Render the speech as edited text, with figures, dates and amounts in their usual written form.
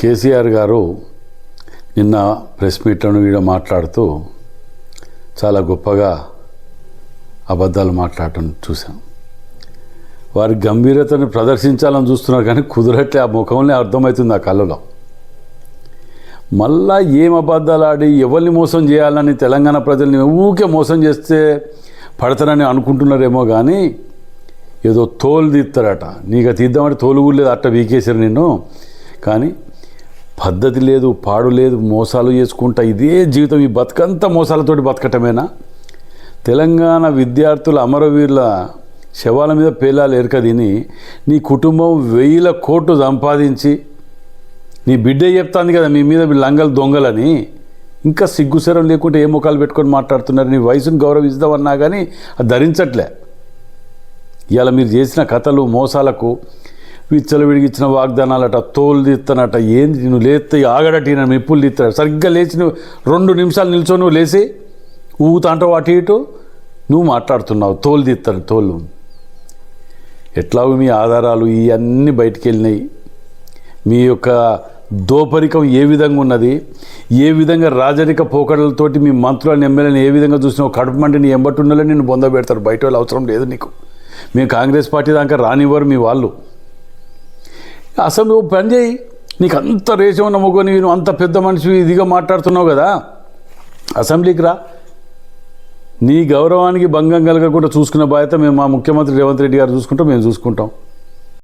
కేసీఆర్ గారు నిన్న ప్రెస్ మీట్లను వీడ మాట్లాడుతూ చాలా గొప్పగా అబద్ధాలు మాట్లాడటం చూశాం. వారి గంభీరతను ప్రదర్శించాలని చూస్తున్నారు కానీ కుదరట్లే. ఆ ముఖంలో అర్థమవుతుంది ఆ కళ్ళలో. మళ్ళా ఏం అబద్ధాలు ఆడి ఎవరిని మోసం చేయాలని తెలంగాణ ప్రజల్ని ఊకే మోసం చేస్తే పడతారని అనుకుంటున్నారేమో కానీ ఏదో తోలు తీస్తారట. నీకు తీద్దామంటే తోలు కూడా లేదు, అట్ట వీకేశారు నిన్ను. కానీ పద్ధతి లేదు, పాడు లేదు, మోసాలు చేసుకుంటా ఇదే జీవితం. ఈ బతుకంతా మోసాలతోటి బతకటమేనా? తెలంగాణ విద్యార్థుల అమరవీరుల శవాల మీద పేలాలు ఎరక తిని నీ కుటుంబం 1000 కోట్లు సంపాదించి నీ బిడ్డ చెప్తాంది కదా మీ మీద లంగలు దొంగలని. ఇంకా సిగ్గుసరం లేకుంటే ఏ ముఖాలు పెట్టుకొని మాట్లాడుతున్నారు? నీ వయసును గౌరవిస్తామన్నా కానీ అది ధరించట్లే. ఇవాళ మీరు చేసిన కథలు మోసాలకు విచ్చలవిడిగిచ్చిన వాగ్దానాలట, తోలు తీస్తానట, ఏంది నువ్వు లేస్తే ఆగడటి నన్ను మెప్పులు తీస్తాడు. సరిగ్గా లేచి నువ్వు 2 నిమిషాలు నిల్చో, నువ్వు లేచి ఊగుతాంటావు అటు ఇటు, నువ్వు మాట్లాడుతున్నావు తోలు తీస్తాను తోలు. ఎట్లాగో మీ ఆధారాలు ఇవన్నీ బయటికి వెళ్ళినాయి. మీ యొక్క దోపరికం ఏ విధంగా ఉన్నది, ఏ విధంగా రాజరిక పోకడలతోటి మీ మంత్రులను ఎమ్మెల్యేని ఏ విధంగా చూసినావు, కడుపు మండిని ఎంబట్టున్నలో నిన్ను బొంద పెడతారు. బయట వాళ్ళు అవసరం లేదు నీకు. మేము కాంగ్రెస్ పార్టీ దాకా రానివ్వరు మీ వాళ్ళు. అసలు నువ్వు పని చేయి. నీకు అంత రేషం నమ్ముకొని నువ్వు అంత పెద్ద మనిషి ఇదిగా మాట్లాడుతున్నావు కదా, అసెంబ్లీకి రా. నీ గౌరవానికి భంగం కలగకుండా చూసుకునే బాధ్యత మేము మా ముఖ్యమంత్రి రేవంత్ రెడ్డి గారు చూసుకుంటాం, మేము చూసుకుంటాం.